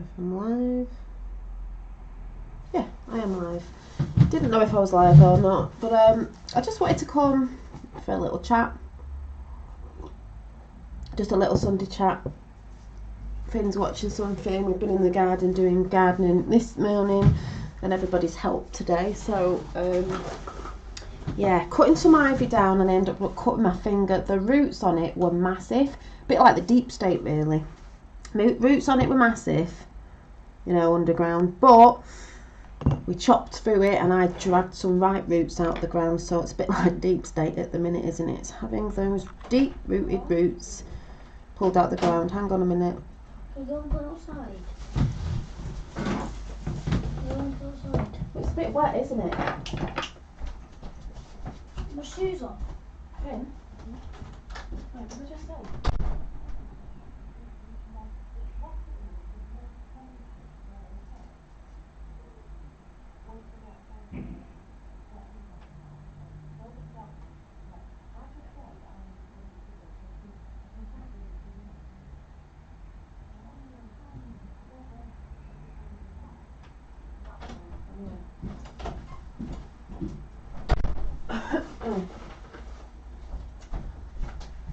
if I'm live. Yeah, I am live. Didn't know if I was live or not, but I just wanted to come for a little chat. Just a little Sunday chat. Finn's watching something. We've been in the garden doing gardening this morning, and everybody's helped today. So yeah, cutting some ivy down, and I ended up cutting my finger. The roots on it were massive, a bit like the deep state really. Roots on it were massive, you know, underground, but we chopped through it and I dragged some right roots out the ground, so it's a bit like deep state at the minute, isn't it? It's having those deep rooted roots pulled out the ground. Hang on a minute. Can you go outside? It's a bit wet, isn't it? My shoes on. Finn? Wait, what did I just say?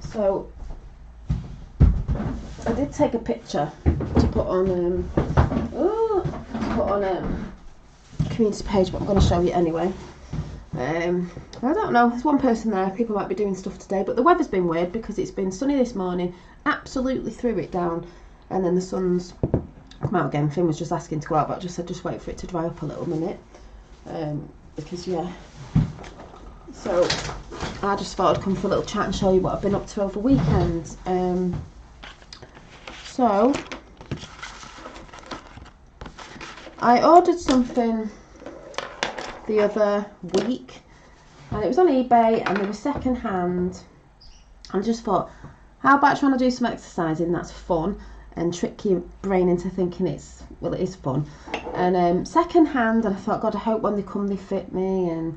So I did take a picture to put on community page, but I'm going to show you anyway. I don't know, there's one person there, people might be doing stuff today, but the weather's been weird because it's been sunny this morning, absolutely threw it down, and then the sun's come out again. Finn was just asking to go out, but I just said just wait for it to dry up a little minute, because yeah, so I just thought I'd come for a little chat and show you what I've been up to over weekends. So I ordered something the other week and it was on eBay and they were second hand. I just thought, how about trying to do some exercising? That's fun, and trick your brain into thinking it is fun. And second hand, and I thought, God, I hope when they come they fit me and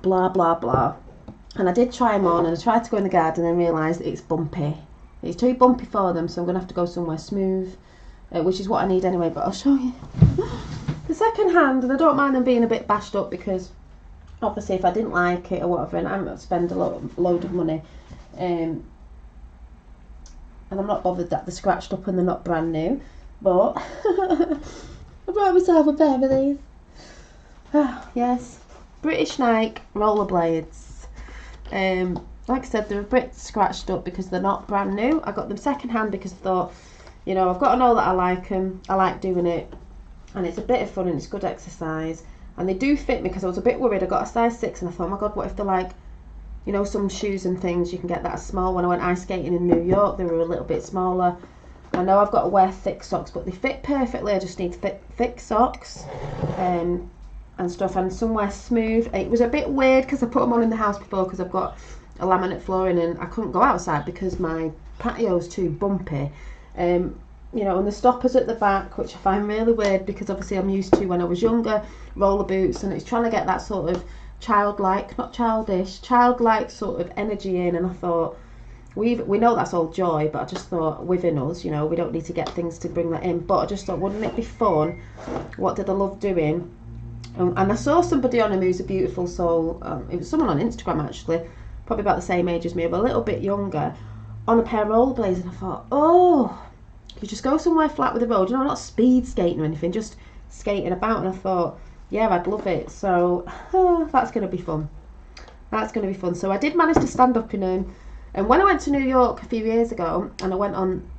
blah blah blah. And I did try them on, and I tried to go in the garden and realised it's bumpy. It's too bumpy for them, so I'm going to have to go somewhere smooth, which is what I need anyway, but I'll show you. The second hand, and I don't mind them being a bit bashed up because obviously if I didn't like it or whatever, and I'm not spend a load of money, and I'm not bothered that they're scratched up and they're not brand new, but I brought myself a pair of these. Oh, yes, British Nike rollerblades. Like I said, they're a bit scratched up because they're not brand new. I got them second hand because I thought, you know, I've got to know that I like them, I like doing it, and it's a bit of fun and it's good exercise, and they do fit me because I was a bit worried. I got a size 6 and I thought, oh my God, what if they're like, you know, some shoes and things you can get that small. When I went ice skating in New York, they were a little bit smaller. I know I've got to wear thick socks, but they fit perfectly. I just need thick socks and stuff, and somewhere smooth. It was a bit weird because I put them on in the house before because I've got a laminate flooring and I couldn't go outside because my patio's too bumpy. You know, and the stoppers at the back, which I find really weird because obviously I'm used to, when I was younger, roller boots, and it's trying to get that sort of childlike, not childish, childlike sort of energy in. And I thought, we know that's all joy, but I just thought within us, you know, we don't need to get things to bring that in, but I just thought, wouldn't it be fun? What did I love doing? And I saw somebody on him who's a beautiful soul. It was someone on Instagram actually, probably about the same age as me, but a little bit younger, on a pair of rollerblades, and I thought, oh, you just go somewhere flat with the road, you know, not speed skating or anything, just skating about. And I thought, yeah, I'd love it. So that's going to be fun. That's going to be fun. So I did manage to stand up in them. And when I went to New York a few years ago, and I went on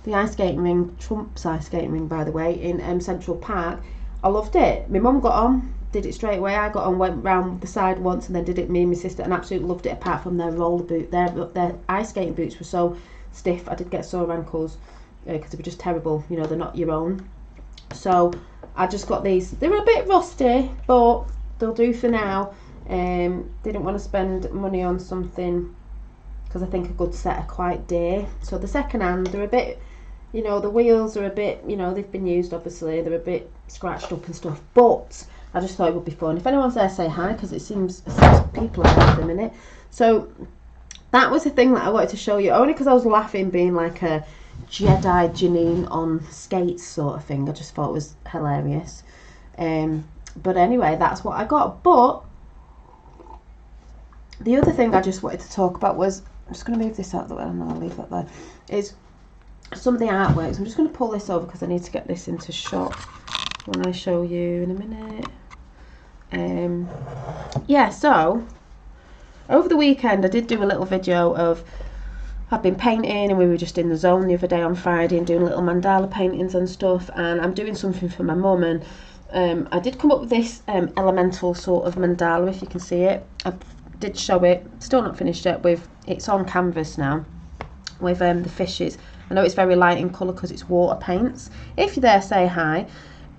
the ice skating ring, Trump's ice skating ring, by the way, in Central Park, I loved it. My mum got on, did it straight away. I got on, went round the side once, and then did it me and my sister, and absolutely loved it. Apart from their roller boot, their ice skating boots were so stiff. I did get sore ankles because they were just terrible. You know, they're not your own. So I just got these. They were a bit rusty, but they'll do for now. Didn't want to spend money on something because I think a good set are quite dear. So the second hand, they're a bit, you know, the wheels are a bit, you know, they've been used obviously, they're a bit scratched up and stuff, but I just thought it would be fun. If anyone's there, say hi, because it seems people are there at the minute. So that was the thing that I wanted to show you, only because I was laughing being like a Jedi Janine on skates sort of thing. I just thought it was hilarious. But anyway, that's what I got. But the other thing I just wanted to talk about was, I'm just going to move this out of the way and I'll leave that there, is some of the artworks. I'm just going to pull this over because I need to get this into shot when I show you in a minute. Yeah, so over the weekend I did do a little video of, I've been painting, and we were just in the zone the other day on Friday and doing little mandala paintings and stuff, and I'm doing something for my mum, and I did come up with this elemental sort of mandala, if you can see it. I did show it, still not finished yet, it's on canvas now with the fishes. I know it's very light in colour because it's water paints. If you're there, say hi.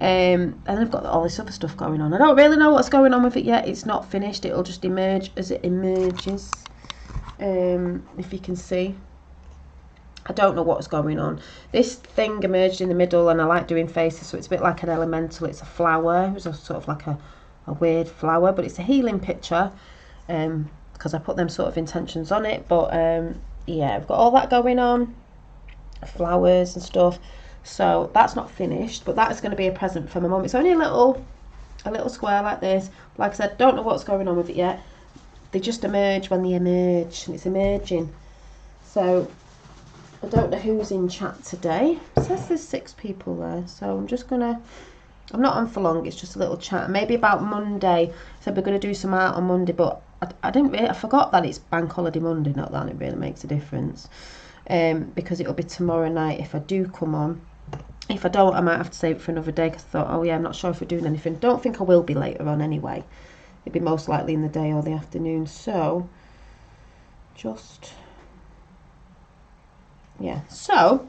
And I've got all this other stuff going on. I don't really know what's going on with it yet. It's not finished. It'll just emerge as it emerges. If you can see, I don't know what's going on. This thing emerged in the middle, and I like doing faces, so it's a bit like an elemental. It's a flower. It's a sort of like a weird flower, but it's a healing picture, because I put them sort of intentions on it. But yeah, I've got all that going on, flowers and stuff. So that's not finished, but that is going to be a present for my mum. It's only a little square like this. Like I said, don't know what's going on with it yet. They just emerge when they emerge, and it's emerging. So I don't know who's in chat today. It says there's 6 people there, so I'm not on for long. It's just a little chat, maybe about Monday. So we're going to do some art on Monday, but I forgot that it's Bank Holiday Monday. Not that it really makes a difference, because it'll be tomorrow night if I do come on. If I don't, I might have to save it for another day, because I thought, oh yeah, I'm not sure if we're doing anything. Don't think I will be later on anyway. It'd be most likely in the day or the afternoon. So yeah, so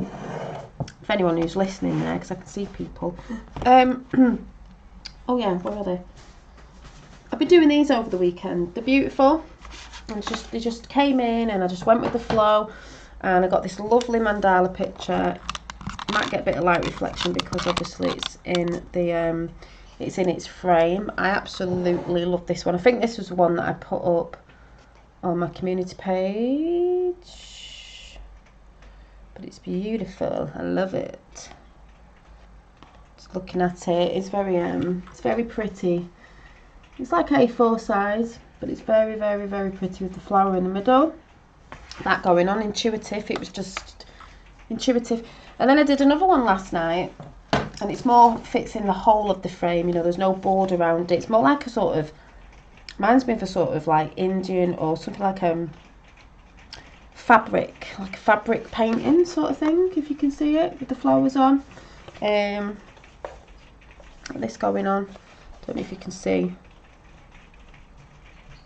if anyone who's listening there, because I can see people, oh yeah, where are they? I've been doing these over the weekend. They're beautiful, and they just came in, and I just went with the flow, and I got this lovely mandala picture. Might get a bit of light reflection because obviously it's in its frame. I absolutely love this one. I think this was the one that I put up on my community page, but it's beautiful. I love it. Just looking at it, it's very pretty. It's like A4 size, but it's very, very, very pretty with the flower in the middle. That going on, intuitive. It was just intuitive. And then I did another one last night, and it's more fits in the whole of the frame. You know, there's no board around it. It's more like a sort of, reminds me of a sort of like Indian or something like fabric, like a fabric painting sort of thing, if you can see it, with the flowers on. This going on, don't know if you can see.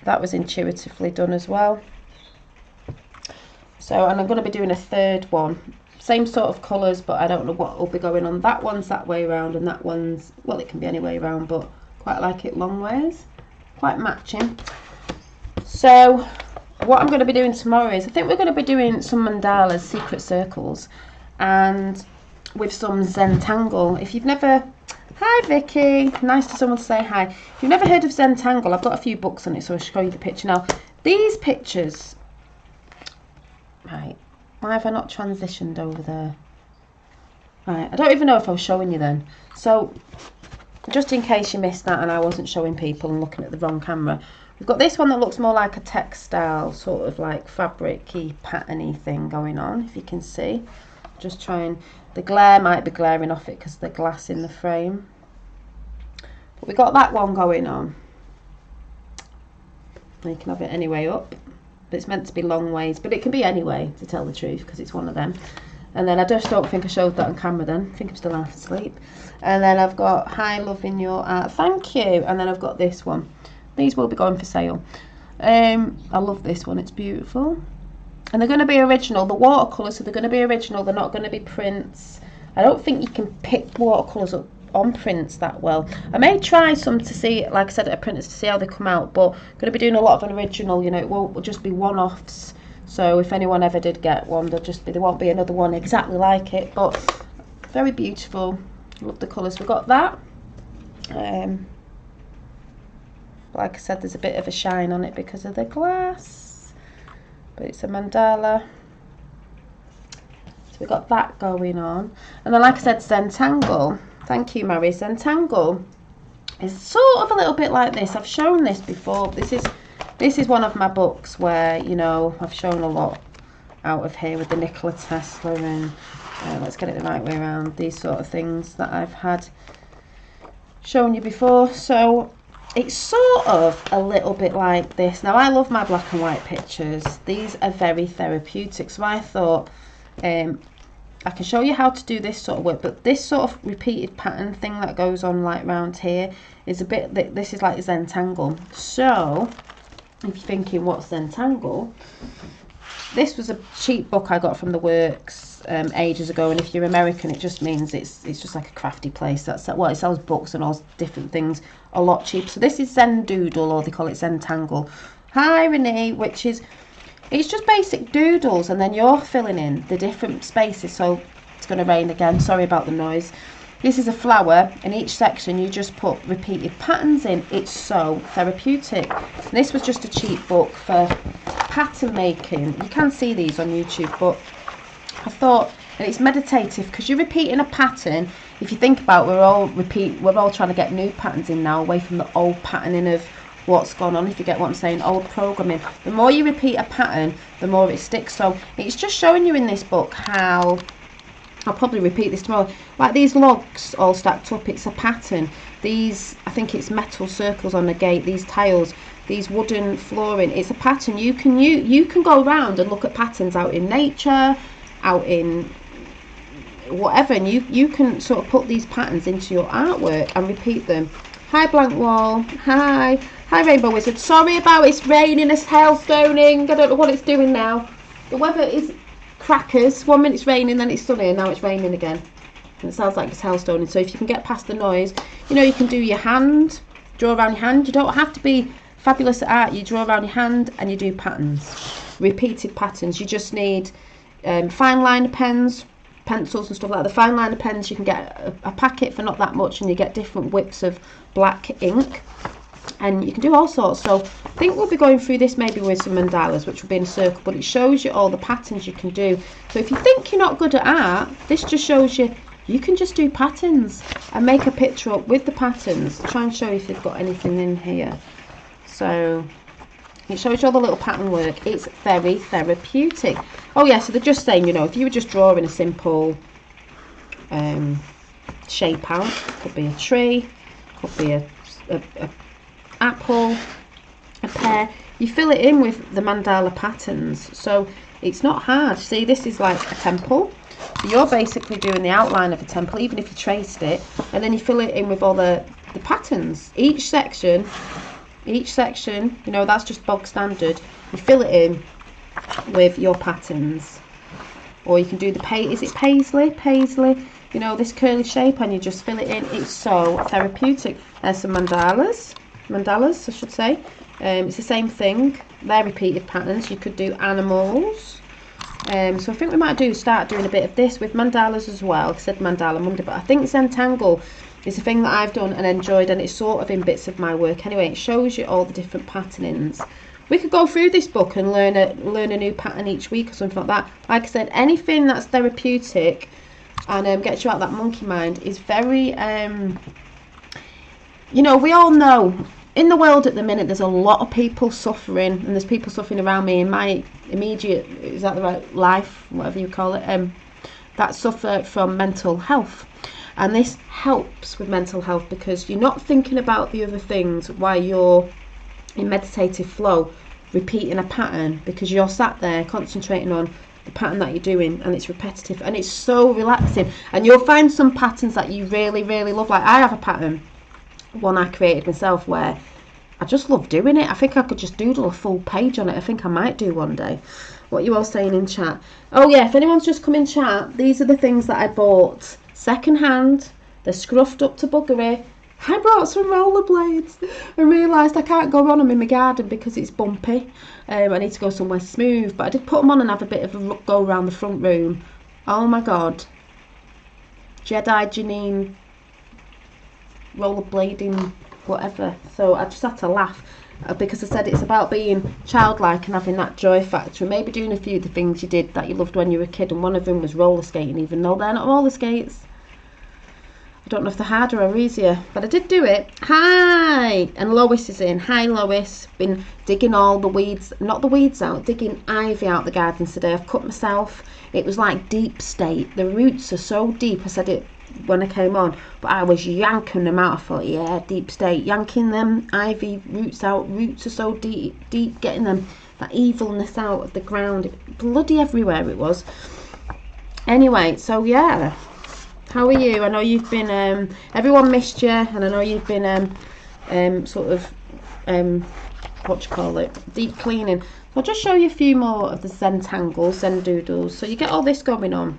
That was intuitively done as well. So, and I'm going to be doing a third one. Same sort of colours, but I don't know what will be going on. That one's that way around, and that one's, well, it can be any way around, but quite like it long ways. Quite matching. So, what I'm going to be doing tomorrow is, I think we're going to be doing some mandalas, secret circles, and with some Zentangle. If you've never... Hi Vicky, nice to someone to say hi. If you've never heard of Zentangle, I've got a few books on it, so I'll show you the picture now. These pictures... Right. Why have I not transitioned over there? Right, I don't even know if I was showing you then. So, just in case you missed that and I wasn't showing people and looking at the wrong camera, we've got this one that looks more like a textile, sort of like fabric-y, pattern-y thing going on, if you can see. Just trying, the glare might be glaring off it because of the glass in the frame. But we've got that one going on. You can have it any way up. It's meant to be long ways, but it can be any way, to tell the truth, because it's one of them. And then I just don't think I showed that on camera then. I think I'm still half asleep. And then I've got Hi, loving your art. Thank you. And then I've got this one. These will be going for sale. I love this one. It's beautiful. And they're going to be original. The watercolours, so they're going to be original. They're not going to be prints. I don't think you can pick watercolours up on prints that well. I may try some to see, like I said, at a printers to see how they come out, but I'm going to be doing a lot of an original, you know. It won't just be one-offs, so if anyone ever did get one, there won't be another one exactly like it, but very beautiful. Love the colours. We've got that, like I said, there's a bit of a shine on it because of the glass, but it's a mandala. So we've got that going on. And then, like I said, Zentangle. Thank you, Mary. Zentangle is sort of a little bit like this. I've shown this before. This is one of my books where, you know, I've shown a lot out of here with the Nikola Tesla and let's get it the right way around. These sort of things that I've had shown you before. So it's sort of a little bit like this. Now, I love my black and white pictures. These are very therapeutic. So I thought I can show you how to do this sort of work, but this sort of repeated pattern thing that goes on like round here is a bit, this is like Zentangle. So if you're thinking what's Zentangle, this was a cheap book I got from the Works ages ago, and if you're American it just means it's just like a crafty place. That's well, it sells books and all different things a lot cheaper. So this is Zendoodle, or they call it Zentangle. Hi Renee, which is, it's just basic doodles, and then you're filling in the different spaces. So it's going to rain again, sorry about the noise. This is a flower, and each section you just put repeated patterns in. It's so therapeutic. And this was just a cheap book for pattern making. You can see these on YouTube, but I thought, and it's meditative because you're repeating a pattern. If you think about, we're all trying to get new patterns in now, away from the old patterning of what's gone on, if you get what I'm saying, old programming. The more you repeat a pattern, the more it sticks. So it's just showing you in this book how, I'll probably repeat this tomorrow, like these logs all stacked up, it's a pattern. These, I think it's metal circles on the gate, these tiles, these wooden flooring, it's a pattern. You can go around and look at patterns out in nature, out in whatever, and you can sort of put these patterns into your artwork and repeat them. Hi Blank Wall, hi Rainbow Wizard. Sorry about it's raining, it's hailstoning, I don't know what it's doing now. The weather is crackers. 1 minute it's raining, then it's sunny, and now it's raining again. And it sounds like it's hailstoning. So if you can get past the noise, you know, you can do your hand, draw around your hand. You don't have to be fabulous at art. You draw around your hand and you do patterns, repeated patterns. You just need fine liner pens, pencils and stuff like that. The fine liner pens, you can get a packet for not that much, and you get different widths of black ink, and you can do all sorts. So I think we'll be going through this maybe with some mandalas, which will be in a circle, but it shows you all the patterns you can do. So if you think you're not good at art, this just shows you you can just do patterns and make a picture up with the patterns. I'll try and show you if they've got anything in here. So it shows you all the little pattern work. It's very therapeutic. Oh yeah, so they're just saying, you know, if you were just drawing a simple shape out, could be a tree, could be a apple, a pear, you fill it in with the mandala patterns. So it's not hard. See, this is like a temple. So you're basically doing the outline of a temple, even if you traced it, and then you fill it in with all the patterns. Each section, you know, that's just bog standard. You fill it in with your patterns. Or you can do the is it paisley, you know, this curly shape, and you just fill it in. It's so therapeutic. There's some mandalas I should say. It's the same thing, they're repeated patterns. You could do animals. So I think we might start doing a bit of this with mandalas as well. I said Mandala Monday, but I think Zentangle is a thing that I've done and enjoyed, and it's sort of in bits of my work anyway. It shows you all the different patternings. We could go through this book and learn a new pattern each week or something like that. Like I said, anything that's therapeutic and gets you out of that monkey mind is very you know, we all know in the world at the minute there's a lot of people suffering, and there's people suffering around me in my immediate, is that the right, life, whatever you call it, that suffer from mental health. And this helps with mental health because you're not thinking about the other things while you're in meditative flow, repeating a pattern, because you're sat there concentrating on the pattern that you're doing, and it's repetitive and it's so relaxing. And you'll find some patterns that you really, really love. Like I have a pattern, one I created myself, where I just love doing it. I think I could just doodle a full page on it. I think I might do one day. What are you all saying in chat? Oh yeah, if anyone's just come in chat, these are the things that I bought second hand. They're scruffed up to buggery. I brought some rollerblades and realised I can't go on them in my garden because it's bumpy. I need to go somewhere smooth, but I did put them on and have a bit of a go around the front room. Oh my god, Jedi Janine rollerblading whatever. So I just had to laugh. because I said it's about being childlike and having that joy factor, and maybe doing a few of the things you did that you loved when you were a kid, and one of them was roller skating, even though they're not roller skates. I don't know if they're harder or easier, but I did do it. Hi! And Lois is in. Hi, Lois. Been digging all the weeds, not the weeds out, digging ivy out the garden today. I've cut myself. It was like deep state. The roots are so deep. I said it when I came on, but I was yanking them out. I thought, yeah, deep state. Yanking them ivy roots out. Roots are so deep, getting them, that evilness out of the ground. Bloody everywhere it was. Anyway, so yeah. How are you? I know you've been, everyone missed you, and I know you've been sort of, what do you call it, deep cleaning. So I'll just show you a few more of the Zentangles, Zendoodles. So you get all this going on,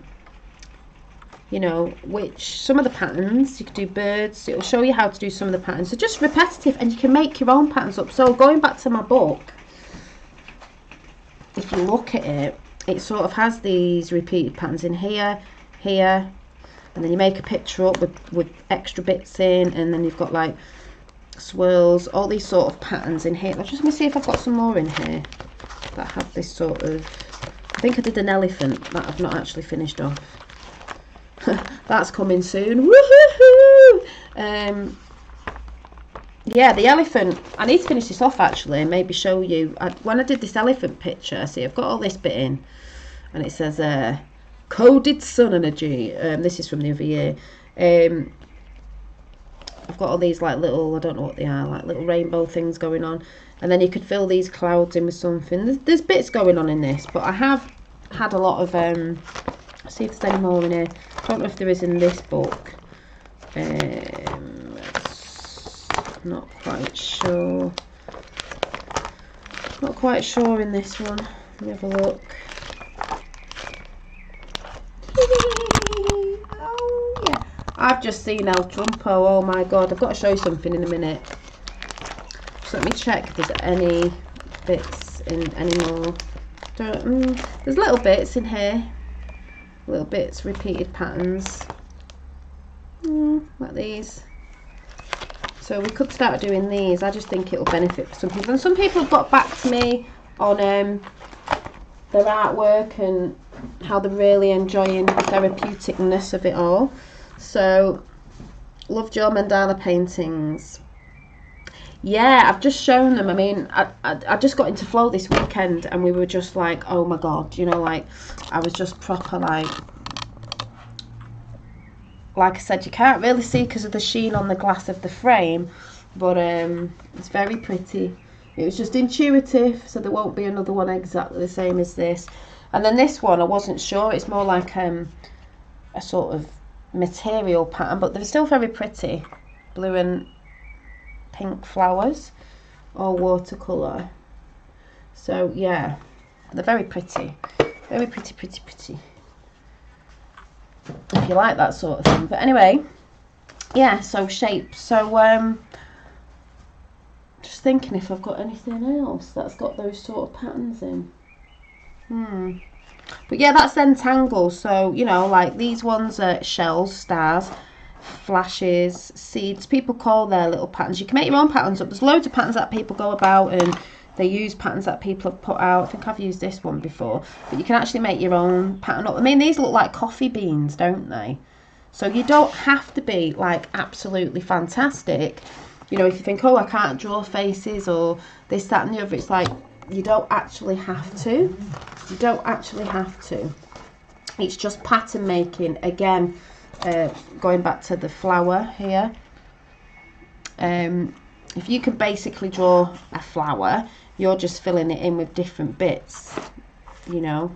you know, which, some of the patterns, you could do birds, it'll show you how to do some of the patterns. So just repetitive, and you can make your own patterns up. So going back to my book, if you look at it, it sort of has these repeated patterns in here, here, and then you make a picture up with extra bits in, and then you've got like swirls, all these sort of patterns in here. Let's just let me see if I've got some more in here that have this sort of, I think I did an elephant that I've not actually finished off. That's coming soon. Woohoo! Yeah, the elephant, I need to finish this off actually and maybe show you. When I did this elephant picture, see, I've got all this bit in, and it says coded sun energy. This is from the other year. I've got all these like little, I don't know what they are, like little rainbow things going on, and then you could fill these clouds in with something. There's bits going on in this, but I have had a lot of let's see if there's any more in here. I don't know if there is in this book. Not quite sure. Not quite sure in this one. Let me have a look. Oh yeah, I've just seen El Trumpo. Oh my god, I've got to show you something in a minute. So let me check if there's any bits in anymore. There's little bits in here, little bits, repeated patterns, like these. So we could start doing these. I just think it will benefit for some people, and some people have got back to me on their artwork and how they're really enjoying the therapeuticness of it all. So, loved your mandala paintings. Yeah, I've just shown them. I mean, I just got into flow this weekend, and we were just like, oh my god, you know, like I was just proper like I said, you can't really see because of the sheen on the glass of the frame, but it's very pretty. It was just intuitive, so there won't be another one exactly the same as this. And then this one, I wasn't sure. It's more like a sort of material pattern, but they're still very pretty. Blue and pink flowers, all watercolour. So yeah, they're very pretty. Very pretty, pretty, pretty. If you like that sort of thing. But anyway, yeah, so shapes. So just thinking if I've got anything else that's got those sort of patterns in. But yeah, that's Zentangle. So, you know, like these ones are shells, stars, flashes, seeds. People call their little patterns. You can make your own patterns up. There's loads of patterns that people go about, and they use patterns that people have put out. I think I've used this one before, but you can actually make your own pattern up. I mean, these look like coffee beans, don't they? So you don't have to be like absolutely fantastic. You know, if you think, oh, I can't draw faces or this, that and the other, it's like you don't actually have to. You don't actually have to. It's just pattern making. Again, going back to the flower here. If you can basically draw a flower, you're just filling it in with different bits, you know.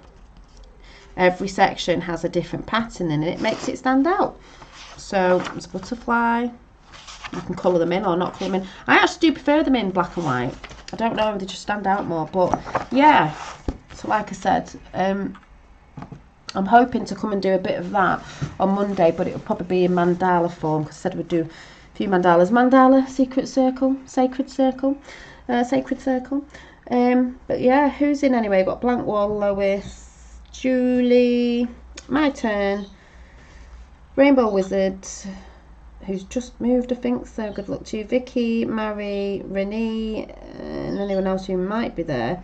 Every section has a different pattern in it. It makes it stand out. So there's a butterfly. You can colour them in or not colour them in. I actually do prefer them in black and white. I don't know, they just stand out more. But yeah, so like I said, I'm hoping to come and do a bit of that on Monday, but it'll probably be in mandala form, because I said we'd do a few mandalas. Mandala, secret circle, sacred circle, sacred circle. But yeah, who's in anyway? Got Blank Wall, Lois, Julie, my turn, Rainbow Wizard, who's just moved, I think, so good luck to you. Vicky, Mary, Renee, and anyone else who might be there.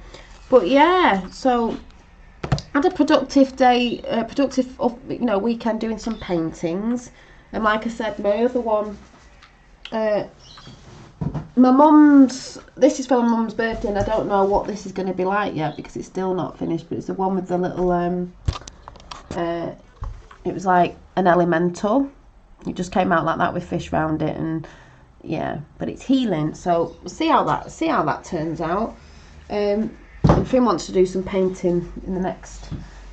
But yeah, so I had a productive day, weekend doing some paintings. And like I said, my other one, this is for my mum's birthday, and I don't know what this is going to be like yet because it's still not finished, but it's the one with the little, it was like an elemental. It just came out like that with fish round it, and yeah, but it's healing, so we'll see how that turns out. And Finn wants to do some painting in the next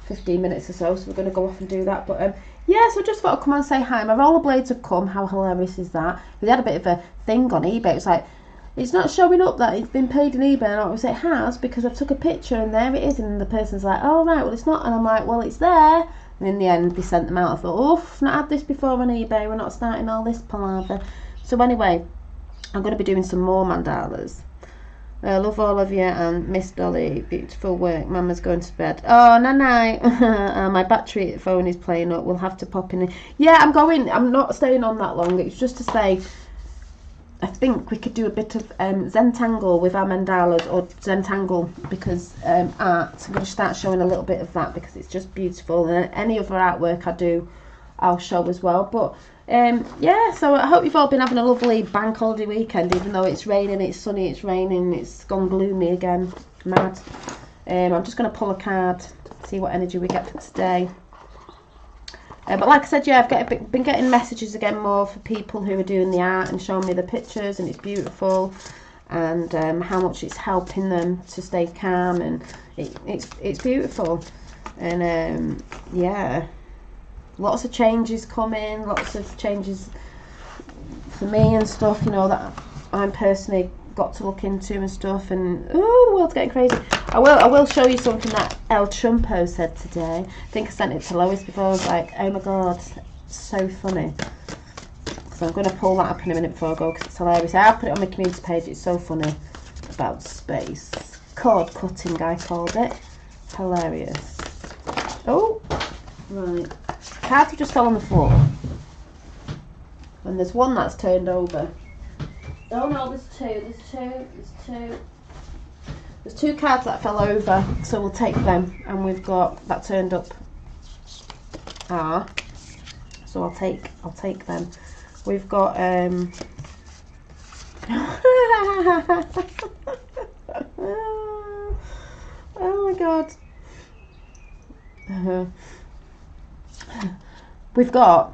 15 minutes or so we're going to go off and do that. But yeah, so just thought I'd come and say hi. My rollerblades have come. How hilarious is that? We had a bit of a thing on eBay. It was like, it's not showing up that it's been paid in eBay, and I was it has, because I took a picture and there it is, and the person's like, oh right, well it's not, and I'm like, well it's there. And in the end they sent them out. I thought, oof, not had this before on eBay, we're not starting all this palaver. So anyway, I'm going to be doing some more mandalas. Love all of you, and Miss Dolly, beautiful work. Mama's going to bed. Oh, night. My battery phone is playing up. We'll have to pop in. Yeah, I'm not staying on that long. It's just to say, I think we could do a bit of Zentangle with our mandalas, or Zentangle because art. I'm going to start showing a little bit of that because it's just beautiful. And any other artwork I do, I'll show as well. But yeah, so I hope you've all been having a lovely bank holiday weekend, even though it's raining, it's sunny, it's raining, it's gone gloomy again. Mad. I'm just going to pull a card, see what energy we get for today. But like I said, yeah, I've been getting messages again more for people who are doing the art and showing me the pictures, and it's beautiful, and how much it's helping them to stay calm, and it's beautiful. And yeah, lots of changes coming, lots of changes for me and stuff, that I'm personally got to look into and stuff, and oh, the world's getting crazy. I will show you something that El Trumpo said today. I think I sent it to Lois before. I was like, oh my god, so funny. So I'm going to pull that up in a minute before I go because it's hilarious. I'll put it on my community page. It's so funny about space. Cord cutting, I called it. Hilarious. Oh, right. Cards just fell on the floor. And there's one that's turned over. Oh no, there's two. There's two cards that fell over, so we'll take them. And we've got that turned up. So I'll take them. We've got oh my god. We've got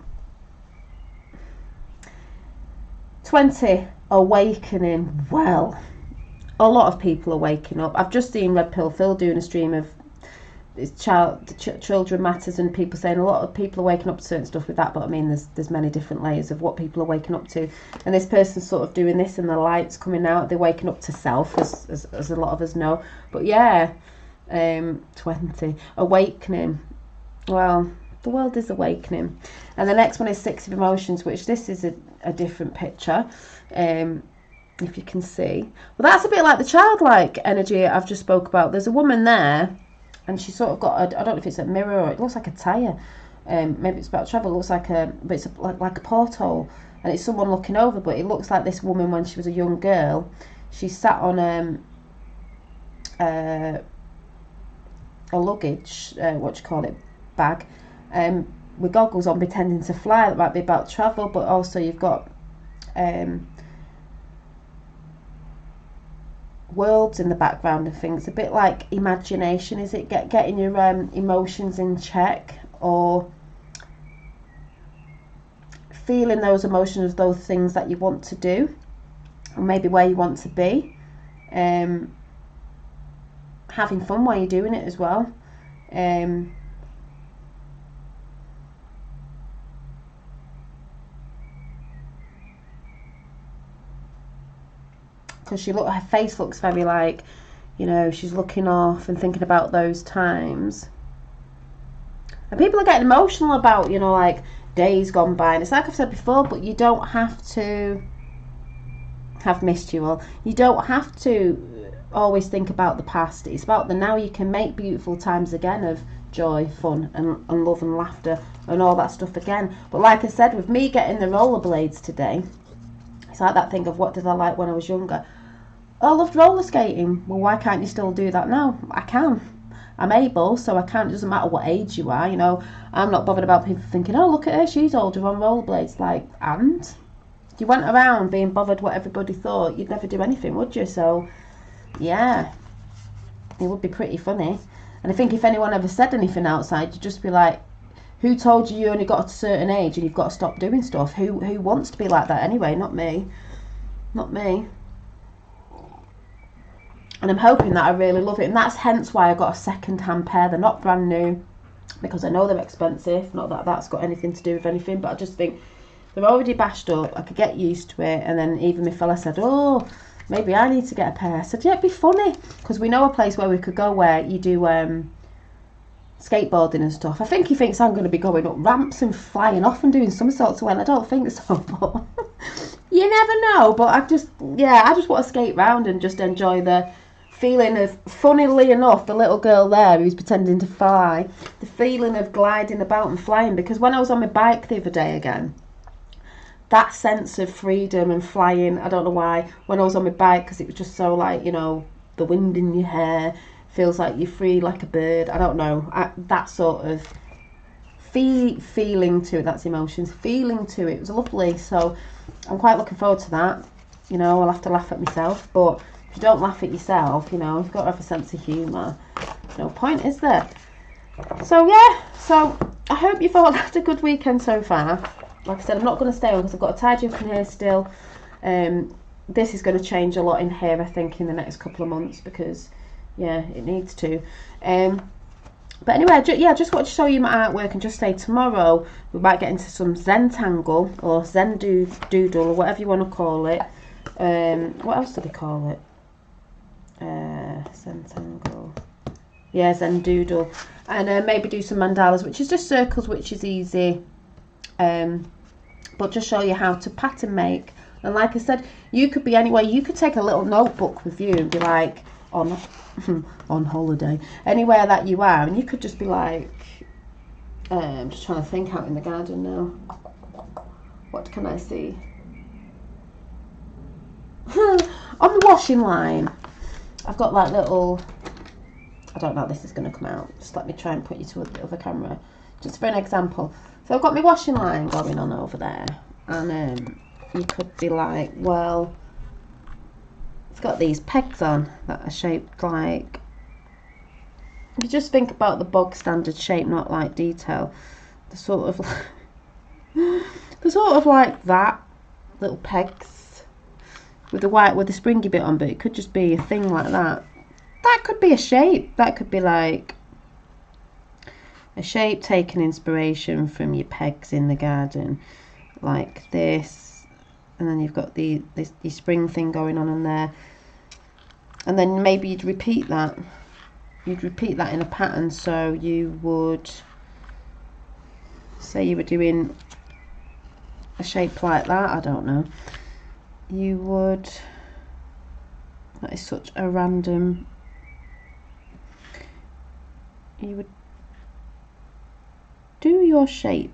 20 awakening. Well, a lot of people are waking up. I've just seen Red Pill Phil doing a stream of children matters, and people saying a lot of people are waking up to certain stuff with that, but I mean there's many different layers of what people are waking up to, and this person's sort of doing this and the light's coming out, they're waking up to self, as a lot of us know. But yeah, 20 awakening. Well, the world is awakening. And the next one is 6 of emotions, which this is a different picture, if you can see. Well, that's a bit like the childlike energy I've just spoke about. There's a woman there, and she sort of got I don't know if it's a mirror or it looks like a tyre. Maybe it's about travel. It looks like but it's like a porthole, and it's someone looking over. But it looks like this woman when she was a young girl. She sat on a luggage, bag, with goggles on, pretending to fly. That might be about travel, but also you've got worlds in the background and things, a bit like imagination. Is it getting your emotions in check, or feeling those emotions, those things that you want to do, or maybe where you want to be, having fun while you're doing it as well. Because her face looks very like, she's looking off and thinking about those times. And people are getting emotional about, like days gone by. And it's like I've said before, but you don't have to have missed you all. You don't have to always think about the past. It's about the now. You can make beautiful times again of joy, fun, and love and laughter and all that stuff again. But like I said, with me getting the rollerblades today, it's like that thing of what did I like when I was younger? I loved roller skating. Well, why can't you still do that now? I can. I'm able, so I can't. It doesn't matter what age you are, you know. I'm not bothered about people thinking, oh, look at her, she's older on rollerblades. Like, and if you went around being bothered what everybody thought, you'd never do anything, would you? So, yeah, it would be pretty funny. And I think if anyone ever said anything outside, you'd just be like, who told you only got to a certain age and you've got to stop doing stuff? Who wants to be like that anyway? Not me. Not me. And I'm hoping that I really love it, and that's hence why I got a second-hand pair. They're not brand new because I know they're expensive. Not that that's got anything to do with anything, but I just think they're already bashed up. I could get used to it. And then even my fella said, oh, maybe I need to get a pair. I said, yeah, it'd be funny, because we know a place where we could go where you do skateboarding and stuff. I think he thinks I'm going to be going up ramps and flying off and doing somersaults. Well, I don't think so, but you never know. But I just want to skate round and just enjoy the feeling of, funnily enough, the little girl there who's pretending to fly, the feeling of gliding about and flying. Because when I was on my bike the other day again, that sense of freedom and flying, I don't know why, when I was on my bike, because it was just so like, you know, the wind in your hair, feels like you're free like a bird. I don't know, that sort of feeling to it, that's emotions, feeling to it was lovely. So I'm quite looking forward to that. You know, I'll have to laugh at myself, but if you don't laugh at yourself, you know, you've got to have a sense of humour. No point, is there? So yeah, so I hope you've all had a good weekend so far. Like I said, I'm not going to stay on because I've got to tidy up in here still. This is going to change a lot in here, I think, in the next couple of months, because yeah, it needs to. But anyway, I just wanted to show you my artwork and just say tomorrow we might get into some Zentangle or Zendoodle or whatever you want to call it. What else do they call it? Zentangle. Yeah, Zendoodle. And maybe do some mandalas, which is just circles, which is easy. But just show you how to pattern make. And like I said, you could be anywhere. You could take a little notebook with you and be like on holiday, anywhere that you are, and you could just be like, I'm just trying to think out in the garden now. What can I see? On the washing line, I've got like little, I don't know how this is going to come out. Just let me try and put you to the other camera, just for an example. So I've got my washing line going on over there, and you could be like, well, it's got these pegs on that are shaped like, if you just think about the bog standard shape, not like detail, they're sort of like that, little pegs with the white, with the springy bit on, but it could just be a thing like that. That could be a shape. That could be like a shape taking inspiration from your pegs in the garden, like this, and then you've got the spring thing going on in there, and then maybe you'd repeat that in a pattern. So you would say you were doing a shape like that, I don't know, you would, that is such a random, you would do your shape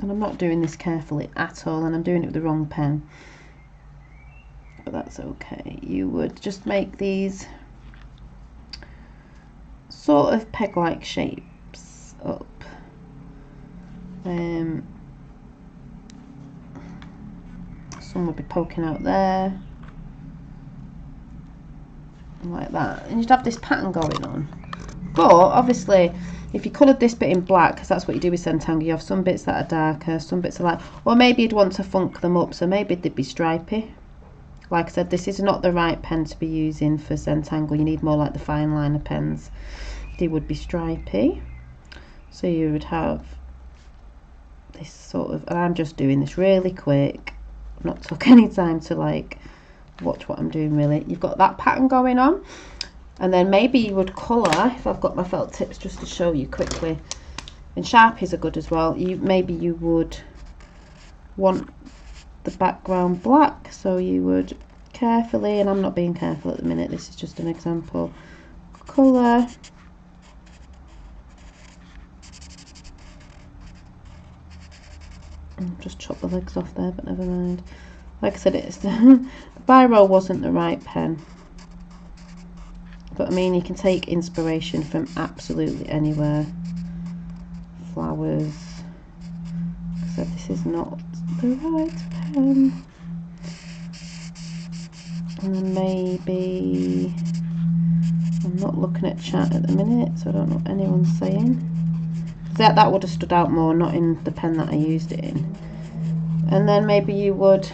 and I'm not doing this carefully at all, and I'm doing it with the wrong pen, but that's okay. You would just make these sort of peg-like shapes up, some would be poking out there like that, and you'd have this pattern going on. But obviously if you coloured this bit in black, because that's what you do with Zentangle, you have some bits that are darker, some bits are light, or maybe you'd want to funk them up, so maybe they'd be stripy. Like I said, this is not the right pen to be using for Zentangle. You need more like the fine liner pens. They would be stripy, so you would have this sort of, and I'm just doing this really quick, I've not took any time to like watch what I'm doing really. You've got that pattern going on, and then maybe you would colour, if I've got my felt tips just to show you quickly, and Sharpies are good as well. Maybe you would want the background black, so you would carefully, and I'm not being careful at the minute, this is just an example, colour Just chop the legs off there, but never mind. Like I said, it's the Biro wasn't the right pen. But I mean, you can take inspiration from absolutely anywhere. Flowers. Like I said, this is not the right pen. And then maybe, I'm not looking at chat at the minute, so I don't know what anyone's saying. That would have stood out more, not in the pen that I used it in. And then maybe you would,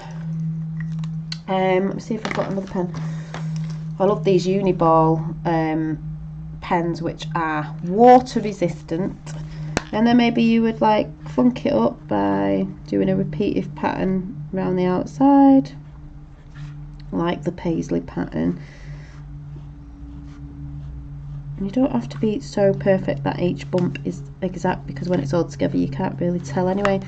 let me see if I've got another pen. I love these Uniball pens, which are water resistant. And then maybe you would like funk it up by doing a repeative pattern around the outside, like the paisley pattern. And you don't have to be so perfect that each bump is exact, because when it's all together you can't really tell anyway.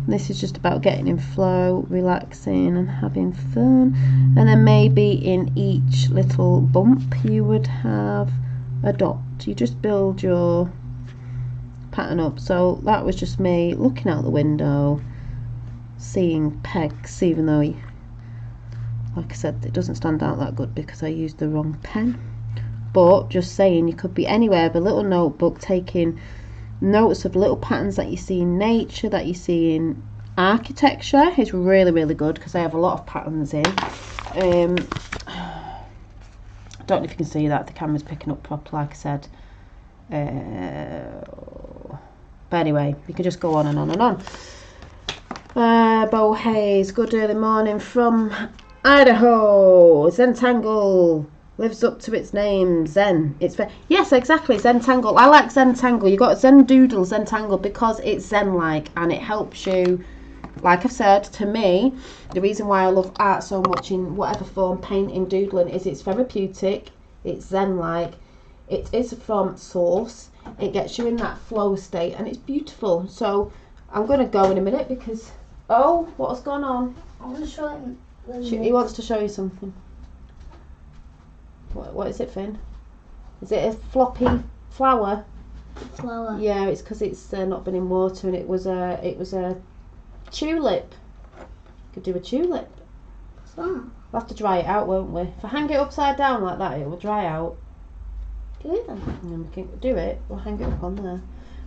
This is just about getting in flow, relaxing and having fun. And then maybe in each little bump you would have a dot. You just build your pattern up. So that was just me looking out the window, seeing pegs, even though, like I said, it doesn't stand out that good because I used the wrong pen. But just saying, you could be anywhere with a little notebook, taking notes of little patterns that you see in nature, that you see in architecture. Is really, really good because I have a lot of patterns in. I don't know if you can see that, the camera's picking up properly, like I said. But anyway, you can just go on and on and on. Bo Hayes, good early morning from Idaho. Zentangle lives up to its name, Zen. It's yes, exactly, Zentangle. I like Zentangle. You got Zen Doodle, Zentangle, because it's Zen-like and it helps you. Like I've said, to me, the reason why I love art so much in whatever form, painting, doodling, is it's therapeutic, it's Zen-like, it is from source, it gets you in that flow state, and it's beautiful. So I'm going to go in a minute because, oh, what's gone on? I want to show him. He wants to show you something. What is it, Finn? Is it a floppy flower? Flower. Yeah, it's because it's not been in water, and it was a tulip. Could do a tulip. What's that? We'll have to dry it out, won't we? If I hang it upside down like that, it will dry out. Do it then. And then we can do it. We'll hang it up on there.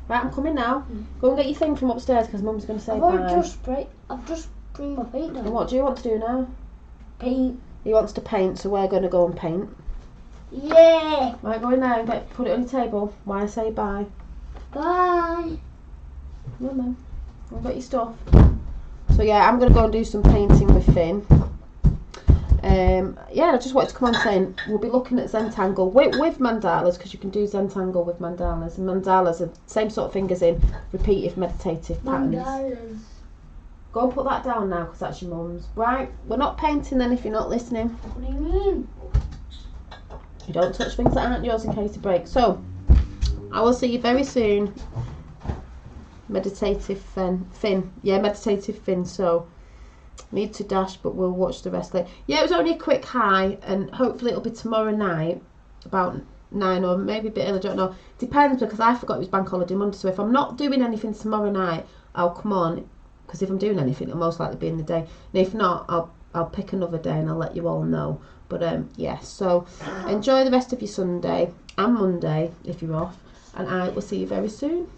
Right, I'm coming now. Go and get your thing from upstairs because Mum's going to say I've bye. just bring my paint down. And what do you want to do now? Paint. He wants to paint, so we're going to go and paint. Yeah. Right, go in there and put it on your table while I say bye. Bye. Come on then. Go and get your stuff. So yeah, I'm going to go and do some painting with Finn. Yeah, I just wanted to come on saying we'll be looking at Zentangle with mandalas, because you can do Zentangle with mandalas, and mandalas are the same sort of thing as in repetitive meditative patterns. Mandalas. Go and put that down now because that's your mum's. Right, we're not painting then if you're not listening. What do you mean? You don't touch things that aren't yours in case you break. So, I will see you very soon. Meditative Finn. Yeah, meditative Finn. So, need to dash, but we'll watch the rest later. Yeah, it was only a quick hi, and hopefully it'll be tomorrow night, about 9 or maybe a bit early, I don't know. Depends, because I forgot it was Bank Holiday Monday, so if I'm not doing anything tomorrow night, I'll come on, because if I'm doing anything, it'll most likely be in the day. And if not, I'll pick another day and I'll let you all know. But yeah, so enjoy the rest of your Sunday and Monday if you're off, and I will see you very soon.